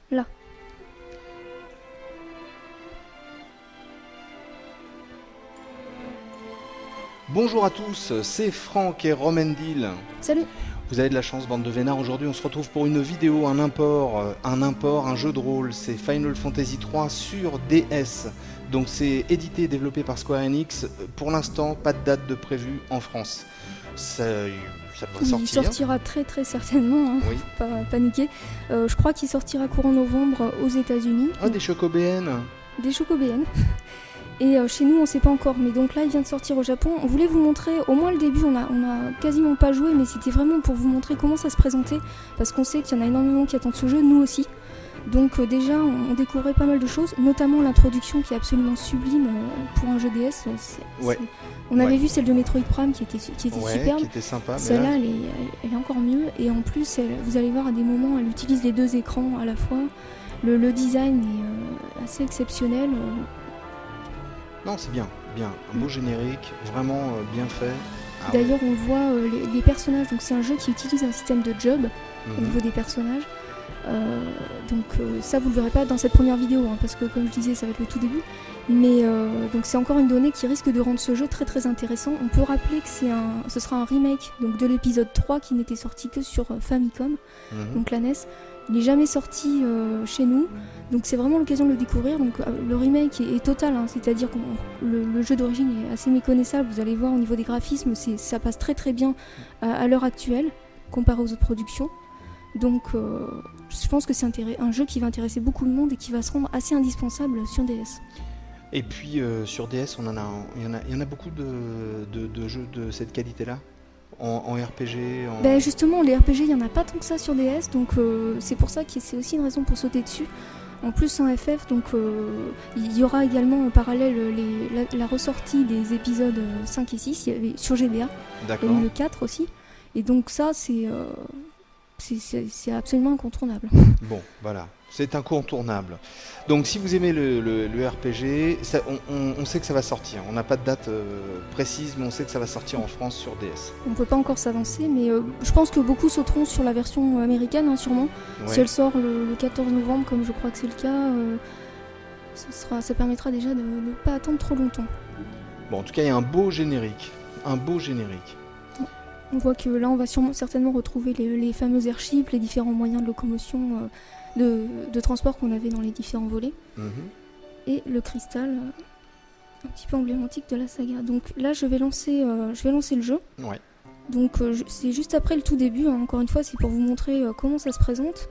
Là. Bonjour à tous, c'est Franck et Romendil. Salut. Vous avez de la chance, bande de vénards. Aujourd'hui, on se retrouve pour une vidéo, un import, un jeu de rôle. C'est Final Fantasy 3 sur DS. Donc c'est édité et développé par Square Enix. Pour l'instant, pas de date de prévue en France. Ça devrait sortir. Il sortira très certainement, hein. Oui. Faut pas paniquer. Je crois qu'il sortira courant novembre aux États-Unis. Ah, des chocobéennes. Des chocobéennes. Et chez nous, on ne sait pas encore. Mais donc là, il vient de sortir au Japon. On voulait vous montrer, au moins le début, on a quasiment pas joué, mais c'était vraiment pour vous montrer comment ça se présentait. Parce qu'on sait qu'il y en a énormément qui attendent ce jeu, nous aussi. Donc déjà, on découvrait pas mal de choses, notamment l'introduction qui est absolument sublime pour un jeu DS. On avait vu celle de Metroid Prime qui était superbe. Qui était sympa. Celle-là, elle est encore mieux. Et en plus, vous allez voir à des moments, elle utilise les deux écrans à la fois. Le design est assez exceptionnel. Non, c'est bien. Un beau générique, vraiment bien fait. D'ailleurs, on voit les personnages. Donc c'est un jeu qui utilise un système de job au niveau des personnages. Ça vous le verrez pas dans cette première vidéo, hein, parce que comme je disais, ça va être le tout début. Mais donc c'est encore une donnée qui risque de rendre ce jeu très intéressant. On peut rappeler que ce sera un remake donc, de l'épisode 3 qui n'était sorti que sur Famicom, donc la NES. Il n'est jamais sorti chez nous, donc c'est vraiment l'occasion de le découvrir. Donc le remake est total, hein, c'est-à-dire que le jeu d'origine est assez méconnaissable. Vous allez voir au niveau des graphismes, ça passe très bien à l'heure actuelle comparé aux autres productions. Donc je pense que c'est un jeu qui va intéresser beaucoup de monde et qui va se rendre assez indispensable sur DS. Et puis sur DS, il y en a beaucoup de jeux de cette qualité-là en RPG. Ben justement, les RPG, il n'y en a pas tant que ça sur DS, donc c'est pour ça que c'est aussi une raison pour sauter dessus. En plus en FF, donc il y aura également en parallèle la ressortie des épisodes 5 et 6 sur GBA. D'accord. Et le 4 aussi. Et donc ça, c'est absolument incontournable. Bon, voilà, c'est incontournable. Donc si vous aimez le RPG, on sait que ça va sortir. On n'a pas de date précise, mais on sait que ça va sortir en France sur DS. On ne peut pas encore s'avancer, mais je pense que beaucoup sauteront sur la version américaine, hein, sûrement. Ouais. Si elle sort le 14 novembre, comme je crois que c'est le cas, ça permettra déjà de ne pas attendre trop longtemps. Bon, en tout cas, il y a un beau générique. On voit que là, on va certainement retrouver les fameux airships, les différents moyens de locomotion, de transport qu'on avait dans les différents volets. Et le cristal, un petit peu emblématique de la saga. Donc là, je vais lancer le jeu. Ouais. Donc c'est juste après le tout début, hein. Encore une fois, c'est pour vous montrer comment ça se présente.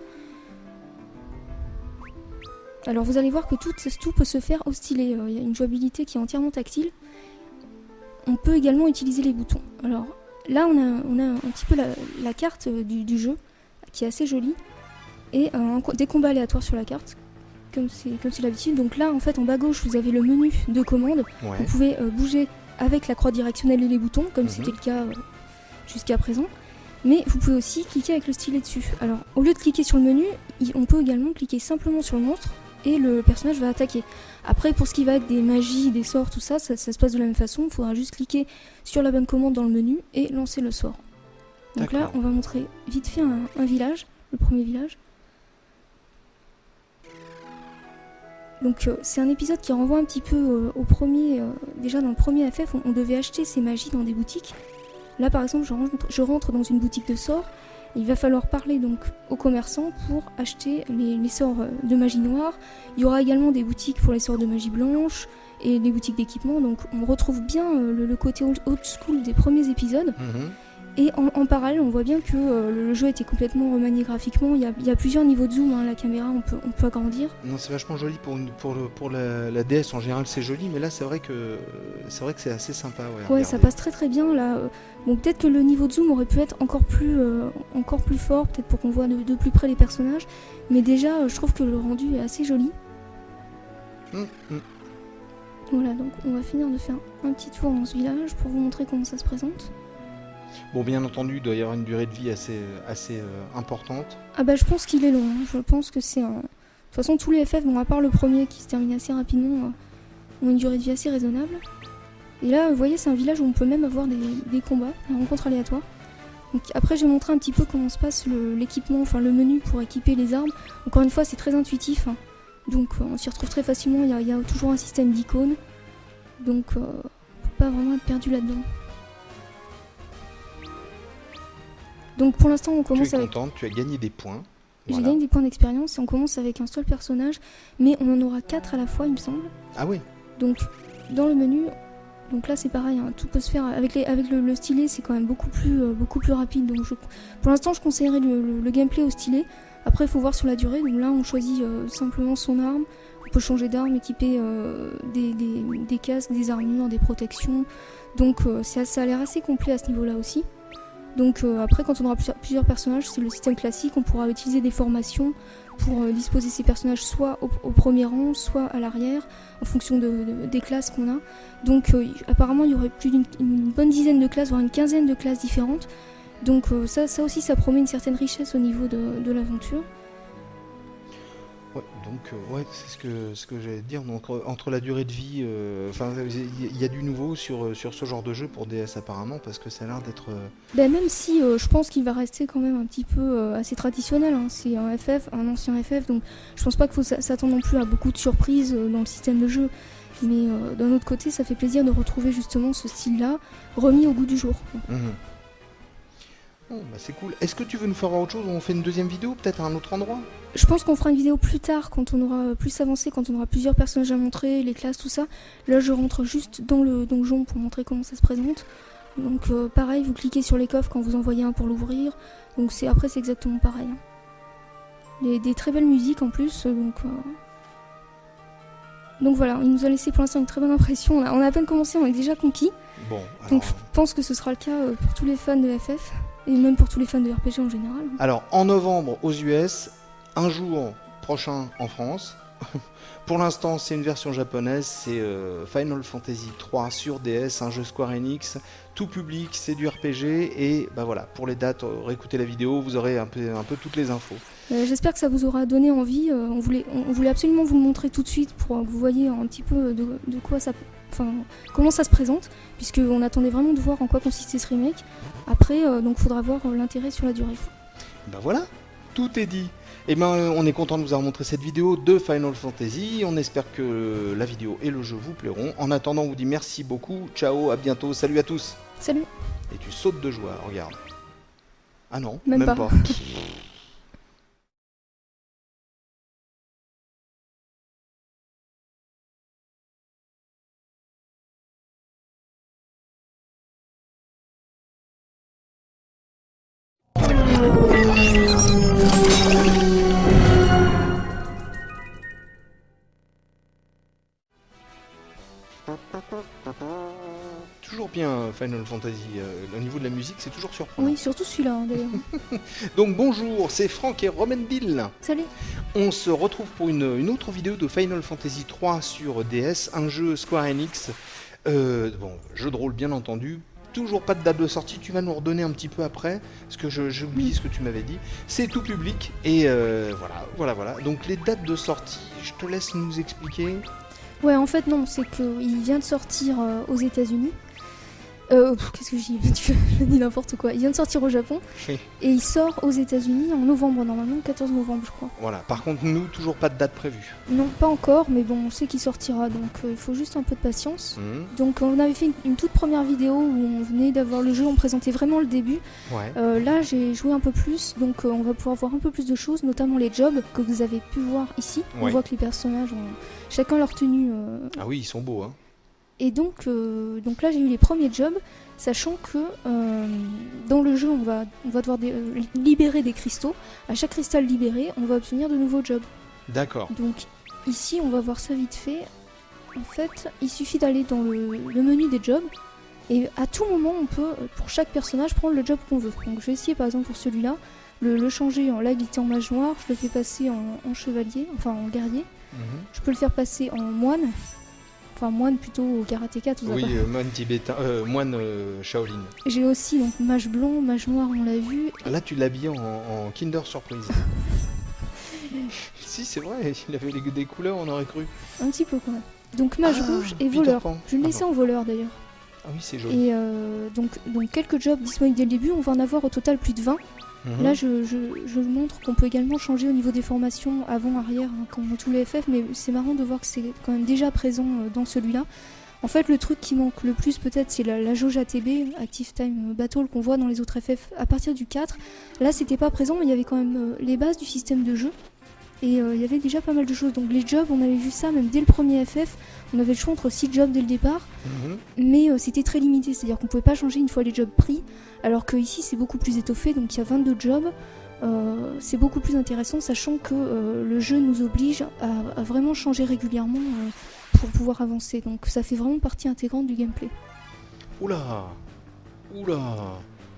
Alors vous allez voir que tout peut se faire au stylet. Il y a une jouabilité qui est entièrement tactile. On peut également utiliser les boutons. Alors là, on a un petit peu la carte du jeu, qui est assez jolie, et des combats aléatoires sur la carte, comme c'est l'habitude. Donc là, en fait, en bas gauche, vous avez le menu de commande. Ouais. Vous pouvez bouger avec la croix directionnelle et les boutons, comme c'était le cas jusqu'à présent. Mais vous pouvez aussi cliquer avec le stylet dessus. Alors, au lieu de cliquer sur le menu, on peut également cliquer simplement sur le monstre, et le personnage va attaquer. Après, pour ce qui va être des magies, des sorts, tout ça se passe de la même façon. Il faudra juste cliquer sur la bonne commande dans le menu et lancer le sort. Donc là, on va montrer vite fait un village, le premier village. Donc c'est un épisode qui renvoie un petit peu au premier. Déjà dans le premier FF, on devait acheter ces magies dans des boutiques. Là par exemple, je rentre dans une boutique de sorts. Il va falloir parler donc aux commerçants pour acheter les sorts de magie noire. Il y aura également des boutiques pour les sorts de magie blanche et des boutiques d'équipement. Donc on retrouve bien le côté old school des premiers épisodes. Et en parallèle, on voit bien que le jeu était complètement remanié graphiquement. Il y a plusieurs niveaux de zoom, hein, la caméra, on peut agrandir. Non, c'est vachement joli pour la DS en général, c'est joli, mais là c'est vrai que c'est assez sympa. Ouais, ça passe très bien là. Bon, peut-être que le niveau de zoom aurait pu être encore plus fort, peut-être pour qu'on voit de plus près les personnages. Mais déjà, je trouve que le rendu est assez joli. Voilà, donc on va finir de faire un petit tour dans ce village pour vous montrer comment ça se présente. Bon, bien entendu, il doit y avoir une durée de vie assez importante. Ah bah je pense qu'il est long, hein. Je pense que c'est un... De toute façon, tous les FF, bon, à part le premier qui se termine assez rapidement, ont une durée de vie assez raisonnable. Et là, vous voyez, c'est un village où on peut même avoir des combats, des rencontres aléatoires. Donc, après, j'ai montré un petit peu comment se passe l'équipement, enfin le menu pour équiper les armes. Encore une fois, c'est très intuitif, hein. Donc on s'y retrouve très facilement, il y a toujours un système d'icônes. Donc on peut pas vraiment être perdu là-dedans. Donc pour l'instant, on commence avec... Tu es contente, tu as gagné des points. J'ai gagné des points d'expérience et on commence avec un seul personnage, mais on en aura 4 à la fois, il me semble. Ah oui. Donc dans le menu, donc là c'est pareil, hein, tout peut se faire avec le stylet, c'est quand même beaucoup plus rapide. Donc pour l'instant, je conseillerais le gameplay au stylet. Après, il faut voir sur la durée. Donc là, on choisit simplement son arme. On peut changer d'arme, équiper des casques, des armures, des protections. Donc ça a l'air assez complet à ce niveau-là aussi. Donc après, quand on aura plusieurs personnages, c'est le système classique. On pourra utiliser des formations pour disposer ces personnages soit au premier rang, soit à l'arrière, en fonction des classes qu'on a. Donc apparemment, il y aurait plus d'une bonne dizaine de classes, voire une quinzaine de classes différentes. Donc ça aussi, ça promet une certaine richesse au niveau de l'aventure. Ouais, donc c'est ce que j'allais te dire. Donc, entre la durée de vie, il y a du nouveau sur ce genre de jeu pour DS apparemment, parce que ça a l'air d'être... Ben, même si je pense qu'il va rester quand même un petit peu assez traditionnel, hein. C'est un FF, un ancien FF, donc je pense pas qu'il faut s'attendre non plus à beaucoup de surprises dans le système de jeu. Mais d'un autre côté, ça fait plaisir de retrouver justement ce style-là remis au goût du jour. Oh, bah c'est cool. Est-ce que tu veux nous faire voir autre chose ou on fait une deuxième vidéo, peut-être à un autre endroit? Je pense qu'on fera une vidéo plus tard, quand on aura plus avancé, quand on aura plusieurs personnages à montrer, les classes, tout ça. Là, je rentre juste dans le donjon pour montrer comment ça se présente. Donc pareil, vous cliquez sur les coffres quand vous en voyez un pour l'ouvrir. Donc après, c'est exactement pareil, hein. Des très belles musiques en plus, donc voilà, il nous a laissé pour l'instant une très bonne impression. On a à peine commencé, on est déjà conquis. Bon, alors... Donc je pense que ce sera le cas pour tous les fans de FF. Et même pour tous les fans de RPG en général. Alors, en novembre aux US, un jour prochain en France. Pour l'instant, c'est une version japonaise, c'est Final Fantasy 3 sur DS, un jeu Square Enix, tout public, c'est du RPG. Et bah voilà, pour les dates, réécoutez la vidéo, vous aurez un peu toutes les infos. J'espère que ça vous aura donné envie. On voulait absolument vous le montrer tout de suite pour que vous voyez un petit peu de quoi ça... Enfin, comment ça se présente, puisqu'on attendait vraiment de voir en quoi consistait ce remake. Après, donc faudra voir l'intérêt sur la durée. Ben voilà, tout est dit. Et ben on est content de vous avoir montré cette vidéo de Final Fantasy. On espère que la vidéo et le jeu vous plairont. En attendant, on vous dit merci beaucoup. Ciao, à bientôt. Salut à tous. Salut. Et tu sautes de joie, regarde. Ah non, même pas. Toujours bien Final Fantasy, au niveau de la musique c'est toujours surprenant. Oui, surtout celui-là hein, d'ailleurs. Donc bonjour, c'est Franck et Romendil. Salut. On se retrouve pour une autre vidéo de Final Fantasy 3 sur DS, un jeu Square Enix, jeu de rôle bien entendu. Toujours pas de date de sortie, tu vas nous redonner un petit peu après, parce que j'ai oublié ce que tu m'avais dit. C'est tout public, et voilà. Donc les dates de sortie, je te laisse nous expliquer. Ouais, en fait non, c'est qu'il vient de sortir aux États-Unis. Qu'est-ce que je dis? Je dis n'importe quoi. Il vient de sortir au Japon, oui. Et il sort aux États-Unis en novembre, normalement, 14 novembre, je crois. Voilà, par contre, nous, toujours pas de date prévue. Non, pas encore, mais bon, on sait qu'il sortira, donc il faut juste un peu de patience. Donc, on avait fait une toute première vidéo où on venait d'avoir le jeu, on présentait vraiment le début. Ouais. Là, j'ai joué un peu plus, donc on va pouvoir voir un peu plus de choses, notamment les jobs que vous avez pu voir ici. Ouais. On voit que les personnages ont chacun leur tenue. Ah oui, ils sont beaux, hein. Et donc là j'ai eu les premiers jobs, sachant que dans le jeu on va devoir libérer des cristaux. À chaque cristal libéré, on va obtenir de nouveaux jobs. D'accord. Donc ici on va voir ça vite fait. En fait, il suffit d'aller dans le menu des jobs. Et à tout moment on peut, pour chaque personnage, prendre le job qu'on veut. Donc je vais essayer par exemple pour celui-là, le changer là il était en mage noir, je le fais passer en chevalier, enfin en guerrier. Je peux le faire passer en moine. Enfin, moine plutôt au karatéka, tout ça. Oui, moine tibétain, moine Shaolin. J'ai aussi donc mage blanc, mage noir, on l'a vu. Là, tu l'habilles en Kinder Surprise. Si, c'est vrai, il avait des couleurs, on aurait cru. Un petit peu quand même. Donc mage rouge et voleur. Je vais le laisser en voleur d'ailleurs. Ah oui, c'est joli. Et donc quelques jobs disponibles dès le début, on va en avoir au total plus de 20. Là, je montre qu'on peut également changer au niveau des formations avant-arrière, hein, comme dans tous les FF, mais c'est marrant de voir que c'est quand même déjà présent dans celui-là. En fait, le truc qui manque le plus, peut-être, c'est la jauge ATB, Active Time Battle, qu'on voit dans les autres FF à partir du 4. Là, c'était pas présent, mais il y avait quand même les bases du système de jeu. Et il y avait déjà pas mal de choses. Donc les jobs, on avait vu ça même dès le premier FF. On avait le choix entre 6 jobs dès le départ. Mais c'était très limité, c'est-à-dire qu'on pouvait pas changer une fois les jobs pris. Alors que ici, c'est beaucoup plus étoffé, donc il y a 22 jobs. C'est beaucoup plus intéressant, sachant que le jeu nous oblige à vraiment changer régulièrement pour pouvoir avancer. Donc ça fait vraiment partie intégrante du gameplay. Oula.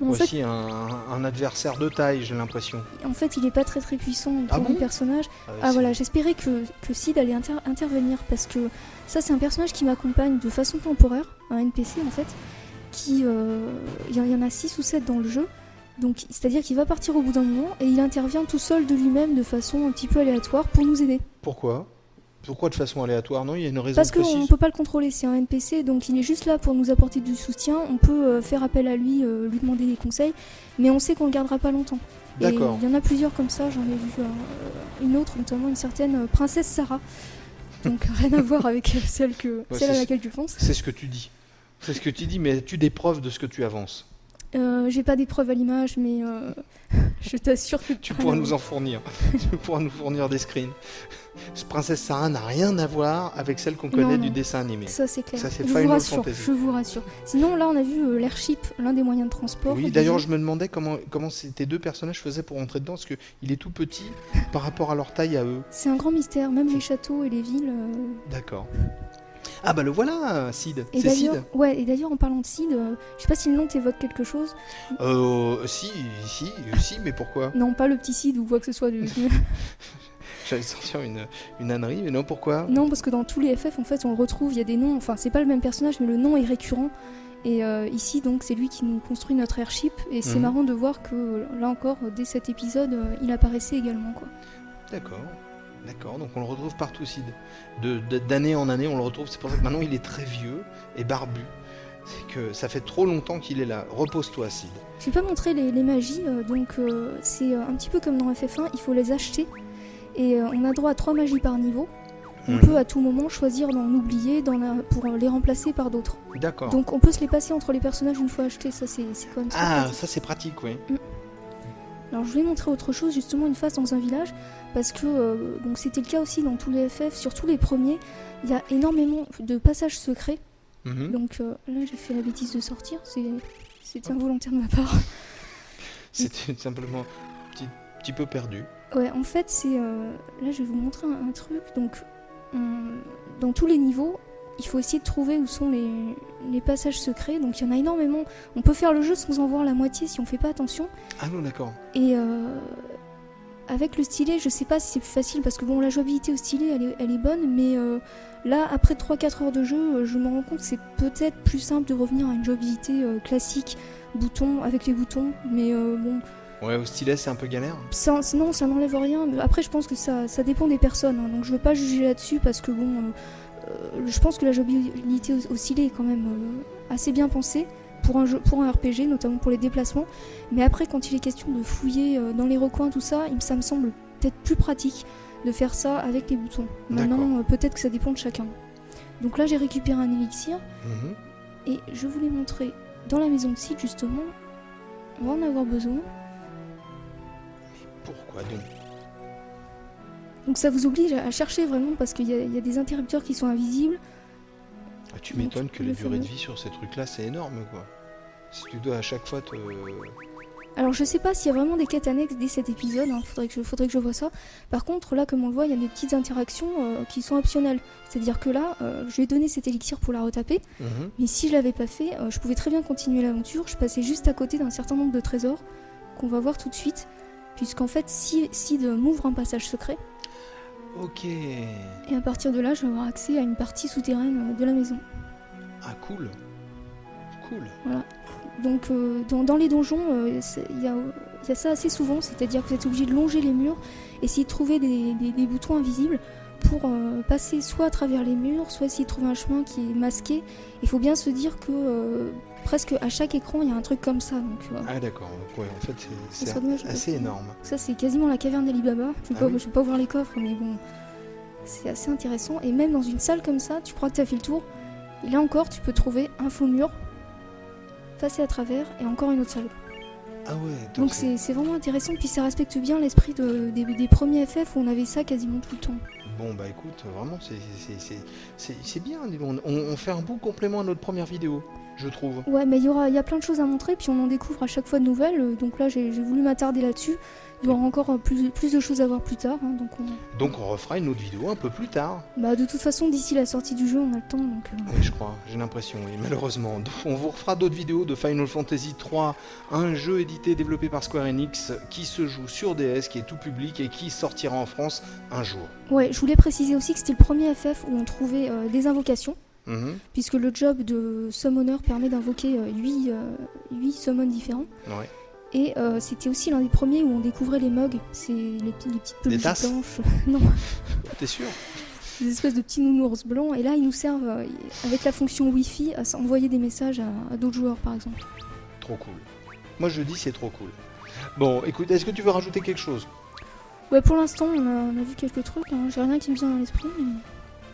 En Voici fait, un adversaire de taille, j'ai l'impression. en fait, il est pas très puissant pour bon mon personnage. Voilà, j'espérais que Sid allait intervenir, parce que ça, c'est un personnage qui m'accompagne de façon temporaire, un NPC en fait, qui il y en a 6 ou 7 dans le jeu. Donc, c'est-à-dire qu'il va partir au bout d'un moment et il intervient tout seul de lui-même de façon un petit peu aléatoire pour nous aider. Pourquoi de façon aléatoire? Non, il y a une raison Parce précise. qu'on ne peut pas le contrôler, c'est un NPC, donc il est juste là pour nous apporter du soutien. On peut faire appel à lui, lui demander des conseils, mais on sait qu'on le gardera pas longtemps. D'accord. Et il y en a plusieurs comme ça, j'en ai vu une autre, notamment une certaine princesse Sarah. Donc rien à voir avec celle à laquelle tu penses. C'est ce que tu dis. C'est ce que tu dis, mais as-tu des preuves de ce que tu avances? J'ai pas des preuves à l'image, mais je t'assure que tu pourras nous en fournir. Tu pourras nous fournir des screens. Princesse Sarah n'a rien à voir avec celle qu'on connaît du dessin animé. Ça c'est clair. Ça c'est je Final Fantasy. Je vous rassure. Sinon là on a vu l'airship, l'un des moyens de transport. Oui, d'ailleurs je me demandais comment tes deux personnages faisaient pour entrer dedans, parce qu'il est tout petit par rapport à leur taille à eux. C'est un grand mystère, même les châteaux et les villes. D'accord. Ah bah le voilà, Sid. Et c'est Sid. Ouais, et d'ailleurs en parlant de Sid, je sais pas si le nom t'évoque quelque chose. Si, mais pourquoi? Non, pas le petit Sid ou quoi que ce soit. J'allais sortir une ânerie, mais non, pourquoi? Non, parce que dans tous les FF, en fait, on le retrouve, il y a des noms, enfin, c'est pas le même personnage, mais le nom est récurrent. Et ici, donc, c'est lui qui nous construit notre airship, et c'est marrant de voir que, là encore, dès cet épisode, il apparaissait également, quoi. D'accord, donc on le retrouve partout, Sid. D'année en année, on le retrouve, c'est pour ça que maintenant il est très vieux et barbu. C'est que ça fait trop longtemps qu'il est là. Repose-toi, Sid. Je vais pas montrer les magies, donc c'est un petit peu comme dans FF1, il faut les acheter. Et on a droit à 3 magies par niveau. On peut à tout moment choisir d'en oublier pour les remplacer par d'autres. D'accord. Donc on peut se les passer entre les personnages une fois achetés, ça c'est quand même pratique. Ça c'est pratique, oui. Alors je voulais montrer autre chose, justement une phase dans un village, parce que donc c'était le cas aussi dans tous les FF, surtout les premiers, il y a énormément de passages secrets. Donc là j'ai fait la bêtise de sortir, c'était involontaire de ma part. C'était simplement un petit peu perdu. Ouais, en fait c'est... là je vais vous montrer un truc, donc dans tous les niveaux, il faut essayer de trouver où sont les passages secrets, donc il y en a énormément. On peut faire le jeu sans en voir la moitié si on fait pas attention. Ah non, d'accord. Et avec le stylet, je sais pas si c'est plus facile, parce que bon, la jouabilité au stylet, elle est bonne, mais là, après 3-4 heures de jeu, je me rends compte que c'est peut-être plus simple de revenir à une jouabilité classique, avec les boutons, mais bon... Ouais, au stylet, c'est un peu galère. Non, ça n'enlève rien, mais après, je pense que ça dépend des personnes, hein, donc je veux pas juger là-dessus, parce que bon... je pense que la jouabilité au stylet est quand même assez bien pensée pour un RPG, notamment pour les déplacements. Mais après, quand il est question de fouiller dans les recoins, tout ça, ça me semble peut-être plus pratique de faire ça avec les boutons. Maintenant, peut-être que ça dépend de chacun. Donc là, j'ai récupéré un élixir. Et je voulais montrer dans la maison de Sid, justement. On va en avoir besoin. Mais pourquoi donc ? Donc ça vous oblige à chercher vraiment, parce qu'il y a des interrupteurs qui sont invisibles. Ah, tu m'étonnes que la durée de vie sur ces trucs-là, c'est énorme, quoi. Si tu dois à chaque fois te... Alors je sais pas s'il y a vraiment des quêtes annexes dès cet épisode, hein. Faudrait que je vois ça. Par contre, là, comme on le voit, il y a des petites interactions qui sont optionnelles. C'est-à-dire que là, je lui ai donné cet élixir pour la retaper, mais si je l'avais pas fait, je pouvais très bien continuer l'aventure. Je passais juste à côté d'un certain nombre de trésors qu'on va voir tout de suite, puisqu'en fait, Sid m'ouvre un passage secret. Ok. Et à partir de là, je vais avoir accès à une partie souterraine de la maison. Ah, cool. Voilà. Donc dans les donjons, il y a ça assez souvent, c'est-à-dire que vous êtes obligé de longer les murs, essayer de trouver des boutons invisibles pour passer soit à travers les murs, soit essayer de trouver un chemin qui est masqué. Il faut bien se dire que presque à chaque écran, il y a un truc comme ça. Donc, ah d'accord, ouais, en fait c'est dommage, assez énorme. Ça, c'est quasiment la caverne d'Ali Baba. Je ne oui. vais pas ouvrir les coffres, mais bon, c'est assez intéressant. Et même dans une salle comme ça, tu crois que tu as fait le tour, et là encore, tu peux trouver un faux mur, passer à travers, et encore une autre salle. Ah ouais, donc c'est vraiment intéressant, puis ça respecte bien l'esprit des premiers FF où on avait ça quasiment tout le temps. Bon bah écoute, vraiment c'est bien, on fait un beau complément à notre première vidéo, je trouve. Ouais, mais il y a plein de choses à montrer, puis on en découvre à chaque fois de nouvelles, donc là j'ai voulu m'attarder là-dessus. Il y aura encore plus de choses à voir plus tard. Hein, donc on refera une autre vidéo un peu plus tard. Bah de toute façon, d'ici la sortie du jeu, on a le temps. Donc, Oui, je crois, j'ai l'impression, oui, malheureusement. Donc, on vous refera d'autres vidéos de Final Fantasy 3, un jeu édité et développé par Square Enix qui se joue sur DS, qui est tout public et qui sortira en France un jour. Ouais, je voulais préciser aussi que c'était le premier FF où on trouvait des invocations. Puisque le job de Summoner permet d'invoquer 8 summons différents. Ouais. Et c'était aussi l'un des premiers où on découvrait les mugs, c'est les petites peluches blanches. Non. T'es sûr? Des espèces de petits nounours blancs. Et là, ils nous servent, avec la fonction Wi-Fi, à envoyer des messages à d'autres joueurs, par exemple. Trop cool. Moi, je dis c'est trop cool. Bon, écoute, est-ce que tu veux rajouter quelque chose? Ouais, pour l'instant, on a vu quelques trucs. Hein. J'ai rien qui me vient dans l'esprit. Mais...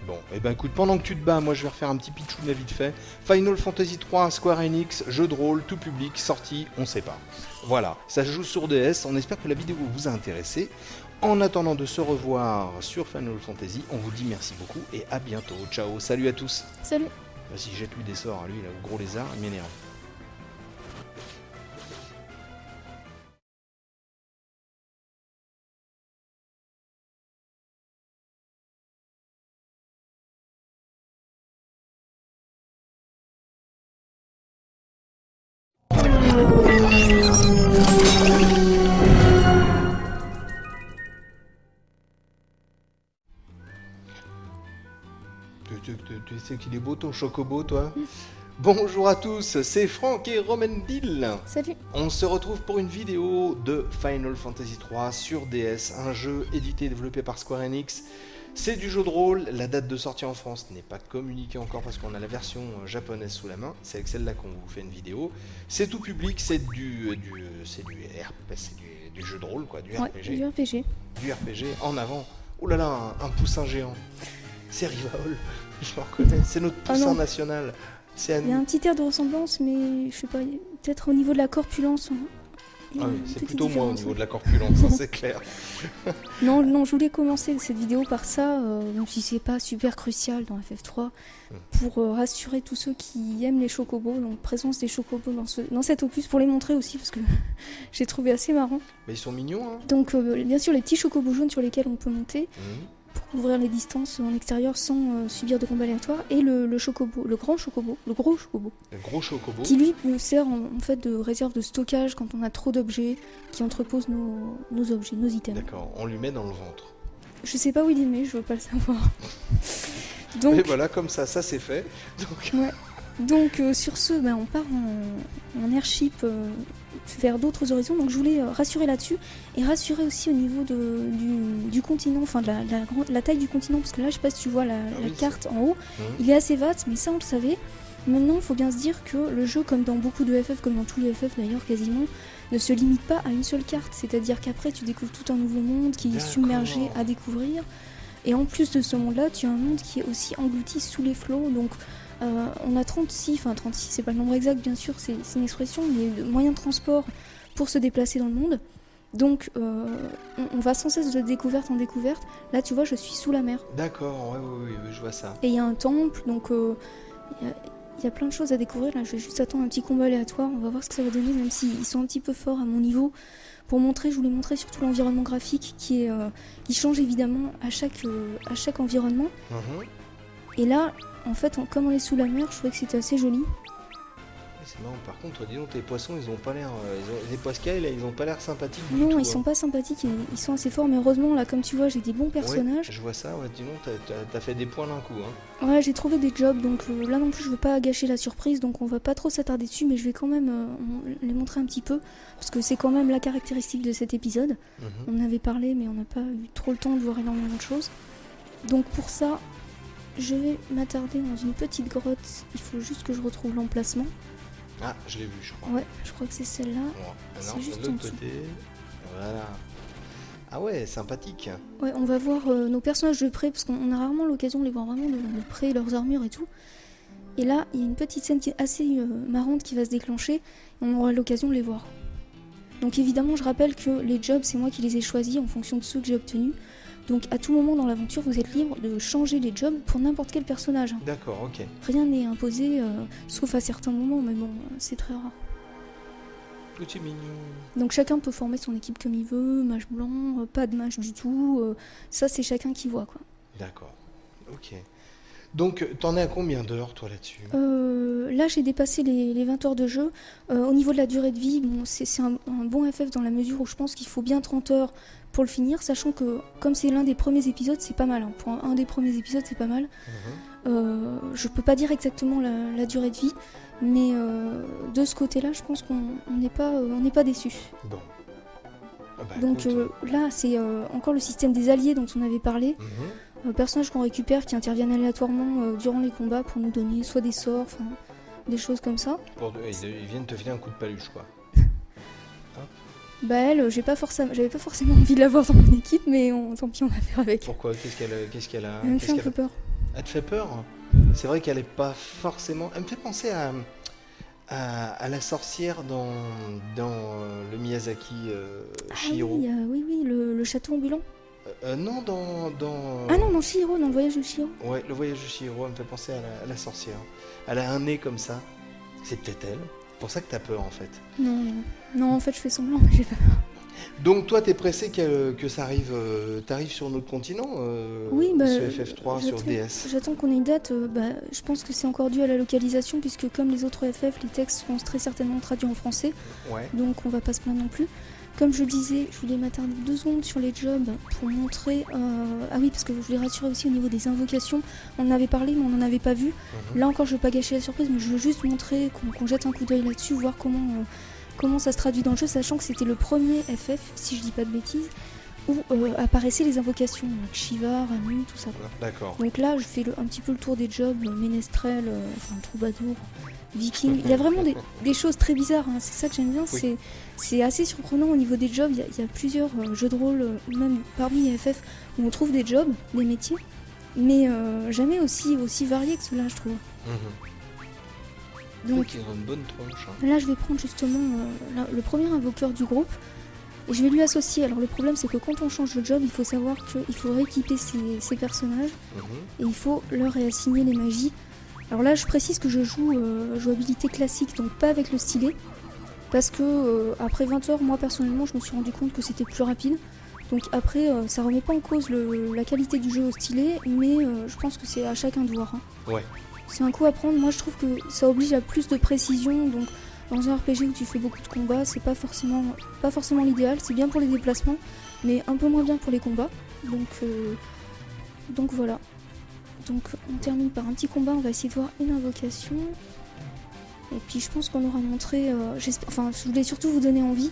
Bon, et ben écoute, pendant que tu te bats, moi je vais refaire un petit pitch de vite fait. Final Fantasy 3, Square Enix, jeu de rôle, tout public, sorti, on sait pas. Voilà, ça se joue sur DS, on espère que la vidéo vous a intéressé. En attendant de se revoir sur Final Fantasy, on vous dit merci beaucoup et à bientôt. Ciao, salut à tous. Salut. Vas-y, jette-lui des sorts à lui, là, au gros lézard, il m'énerve. Tu sais qu'il est beau ton chocobo, toi? Bonjour à tous, c'est Franck et Romendil. Salut. On se retrouve pour une vidéo de Final Fantasy 3 sur DS, un jeu édité et développé par Square Enix. C'est du jeu de rôle, la date de sortie en France n'est pas communiquée encore parce qu'on a la version japonaise sous la main, c'est avec celle-là qu'on vous fait une vidéo. C'est tout public, c'est du jeu de rôle, quoi, du RPG. Du RPG. Du RPG, en avant. Oh là là, un poussin géant. C'est Rivol, je le reconnais, c'est notre poussin national. Il y a un petit air de ressemblance, mais je sais pas, peut-être au niveau de la corpulence. Ah oui, c'est plutôt moi au niveau de la corpulence, c'est clair. Non, je voulais commencer cette vidéo par ça, même si c'est pas super crucial dans FF3, pour rassurer tous ceux qui aiment les chocobos, donc présence des chocobos dans cet opus, pour les montrer aussi, parce que j'ai trouvé assez marrant. Mais ils sont mignons, hein. Donc bien sûr les petits chocobos jaunes sur lesquels on peut monter, pour couvrir les distances en extérieur sans subir de combat aléatoire, et le chocobo, le gros chocobo, qui lui nous sert en fait de réserve de stockage quand on a trop d'objets, qui entreposent nos objets, nos items. D'accord, on lui met dans le ventre. Je sais pas où il est mis, je veux pas le savoir. Donc, et voilà, comme ça c'est fait. Donc sur ce, on part en airship vers d'autres horizons, donc je voulais rassurer là-dessus, et rassurer aussi au niveau du continent, enfin de la taille du continent, parce que là je sais pas si tu vois la carte en haut, il est assez vaste, mais ça on le savait. Maintenant il faut bien se dire que le jeu, comme dans beaucoup de FF, comme dans tous les FF d'ailleurs quasiment, ne se limite pas à une seule carte, c'est-à-dire qu'après tu découvres tout un nouveau monde qui est submergé à découvrir, et en plus de ce monde-là, tu as un monde qui est aussi englouti sous les flots, donc on a 36 c'est pas le nombre exact bien sûr, c'est une expression, mais de moyens de transport pour se déplacer dans le monde. Donc on va sans cesse de découverte en découverte. Là tu vois, je suis sous la mer. D'accord, oui, je vois ça. Et il y a un temple, donc il y a plein de choses à découvrir. Là je vais juste attendre un petit combat aléatoire, on va voir ce que ça va donner, même s'ils sont un petit peu forts à mon niveau. Je voulais montrer surtout l'environnement graphique qui change évidemment à chaque environnement. Et là, en fait, comme on est sous la mer, je trouvais que c'était assez joli. C'est marrant, par contre, dis donc, tes poissons, ils ont pas l'air... les poiscailles, là, ils ont pas l'air sympathiques du tout. Non, ils sont pas sympathiques, ils sont assez forts, mais heureusement, là, comme tu vois, j'ai des bons personnages. Ouais, je vois ça, dis donc, t'as fait des points d'un coup, hein. Ouais, j'ai trouvé des jobs, donc là non plus, je veux pas gâcher la surprise, donc on va pas trop s'attarder dessus, mais je vais quand même les montrer un petit peu, parce que c'est quand même la caractéristique de cet épisode. On en avait parlé, mais on n'a pas eu trop le temps de voir énormément de choses. Donc pour ça, je vais m'attarder dans une petite grotte. Il faut juste que je retrouve l'emplacement. Ah, je l'ai vu, je crois. Ouais, je crois que c'est celle-là. C'est juste de l'autre côté. Voilà. Ah ouais, sympathique. Ouais, on va voir nos personnages de près, parce qu'on a rarement l'occasion de les voir vraiment de près, leurs armures et tout. Et là, il y a une petite scène qui est assez marrante qui va se déclencher, et on aura l'occasion de les voir. Donc évidemment, je rappelle que les jobs, c'est moi qui les ai choisis en fonction de ceux que j'ai obtenus. Donc à tout moment dans l'aventure, vous êtes libre de changer les jobs pour n'importe quel personnage. D'accord, ok. Rien n'est imposé, sauf à certains moments, mais bon, c'est très rare. Petit mignon. Donc chacun peut former son équipe comme il veut, mage blanc, pas de mage du tout, ça c'est chacun qui voit quoi. D'accord, ok. Donc t'en es à combien d'heures toi là-dessus? Là j'ai dépassé les 20 heures de jeu. Au niveau de la durée de vie, bon, c'est un bon FF dans la mesure où je pense qu'il faut bien 30 heures pour le finir, sachant que comme c'est l'un des premiers épisodes, c'est pas mal. Hein. Pour un des premiers épisodes, c'est pas mal. Je peux pas dire exactement la durée de vie, mais de ce côté-là, je pense qu'on n'est pas déçus. Bon. Ah bah, donc là, c'est encore le système des alliés dont on avait parlé. Personnages qu'on récupère qui interviennent aléatoirement durant les combats pour nous donner soit des sorts, des choses comme ça. Ils viennent te filer un coup de paluche quoi. Bah elle, j'avais pas forcément envie de l'avoir dans mon équipe, mais tant pis, on va faire avec. Pourquoi? Qu'est-ce qu'elle a? Elle me fait un peu peur. Elle te fait peur? C'est vrai qu'elle est pas forcément... Elle me fait penser à la sorcière dans le Miyazaki Chihiro. Oui, le château ambulant. Non, dans... Ah non, dans Chihiro, dans le voyage de Chihiro. Ouais, le voyage de Chihiro, elle me fait penser à la sorcière. Elle a un nez comme ça. C'est peut-être elle. C'est pour ça que t'as peur en fait. Non, en fait je fais semblant, mais j'ai pas peur. Donc toi t'es pressé que ça arrive, t'arrives sur notre continent oui, sur FF3, sur DS. J'attends qu'on ait une date, je pense que c'est encore dû à la localisation, puisque comme les autres FF, les textes seront très certainement traduits en français, donc on va pas se plaindre non plus. Comme je disais, je voulais m'attarder 2 secondes sur les jobs pour montrer... Ah oui, parce que je voulais rassurer aussi au niveau des invocations. On en avait parlé, mais on n'en avait pas vu. Là encore, je ne veux pas gâcher la surprise, mais je veux juste montrer qu'on jette un coup d'œil là-dessus, voir comment ça se traduit dans le jeu, sachant que c'était le premier FF, si je dis pas de bêtises, où apparaissaient les invocations, donc Shiva, Ramu, tout ça. D'accord. Donc là, je fais un petit peu le tour des jobs, ménestrel, troubadour, viking. Il y a vraiment des choses très bizarres, hein. C'est ça que j'aime bien, c'est assez surprenant au niveau des jobs. Il y a plusieurs jeux de rôle, même parmi les FF, où on trouve des jobs, des métiers, mais jamais aussi variés que ceux-là, je trouve. Donc, ils ont une bonne tronche. Hein. Là, je vais prendre justement le premier invoqueur du groupe et je vais lui associer. Alors, le problème, c'est que quand on change de job, il faut savoir qu'il faut rééquiper ses personnages et il faut leur réassigner les magies. Alors là, je précise que je joue jouabilité classique, donc pas avec le stylet, parce que après 20 heures, moi personnellement, je me suis rendu compte que c'était plus rapide. Donc après, ça remet pas en cause la qualité du jeu au stylet, mais je pense que c'est à chacun de voir. Hein. Ouais. C'est un coup à prendre. Moi, je trouve que ça oblige à plus de précision. Donc, dans un RPG où tu fais beaucoup de combats, c'est pas forcément l'idéal. C'est bien pour les déplacements, mais un peu moins bien pour les combats. Donc voilà. Donc, on termine par un petit combat. On va essayer de voir une invocation. Et puis, je pense qu'on aura montré. Je voulais surtout vous donner envie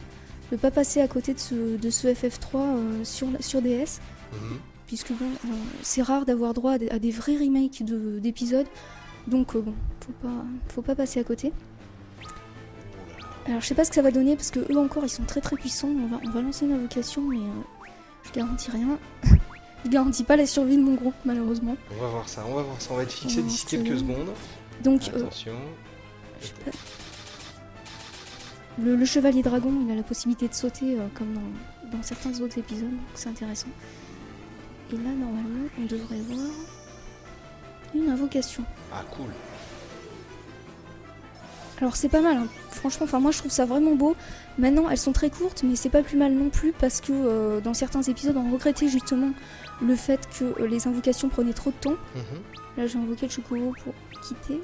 de pas passer à côté de ce FF3 sur DS. Puisque bon, c'est rare d'avoir droit à des vrais remakes d'épisodes. Donc faut pas passer à côté. Alors je sais pas ce que ça va donner parce que eux encore ils sont très très puissants. On va lancer une invocation mais je garantis rien. Je garantis pas la survie de mon groupe malheureusement. On va voir ça, on va être fixé d'ici quelques secondes. Donc attention. Le chevalier dragon il a la possibilité de sauter comme dans certains autres épisodes, donc c'est intéressant. Et là normalement on devrait voir une invocation. Ah cool. Alors c'est pas mal, hein. Franchement, moi je trouve ça vraiment beau. Maintenant elles sont très courtes, mais c'est pas plus mal non plus parce que dans certains épisodes on regrettait justement le fait que les invocations prenaient trop de temps. Là j'ai invoqué le chocobo pour quitter.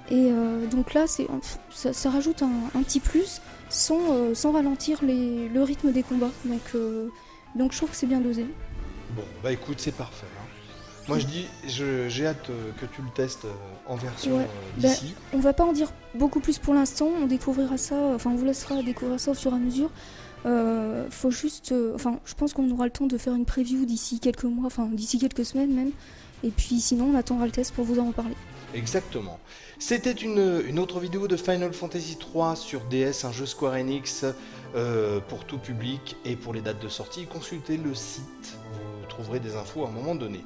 Et donc là ça rajoute un petit plus sans ralentir le rythme des combats. Donc je trouve que c'est bien dosé. Bon bah écoute c'est parfait. Hein. Moi je dis, j'ai hâte que tu le testes en version d'ici. On va pas en dire beaucoup plus pour l'instant, on découvrira ça, on vous laissera découvrir ça au fur et à mesure. Faut juste, je pense qu'on aura le temps de faire une preview d'ici quelques mois, d'ici quelques semaines même. Et puis sinon, on attendra le test pour vous en reparler. Exactement. C'était une autre vidéo de Final Fantasy 3 sur DS, un jeu Square Enix pour tout public et pour les dates de sortie. Consultez le site, vous trouverez des infos à un moment donné.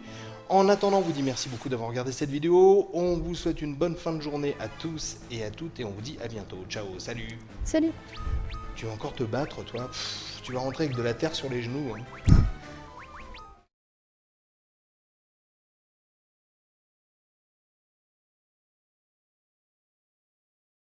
En attendant, on vous dit merci beaucoup d'avoir regardé cette vidéo. On vous souhaite une bonne fin de journée à tous et à toutes et on vous dit à bientôt. Ciao, salut. Salut. Tu vas encore te battre, toi? Tu vas rentrer avec de la terre sur les genoux. Hein.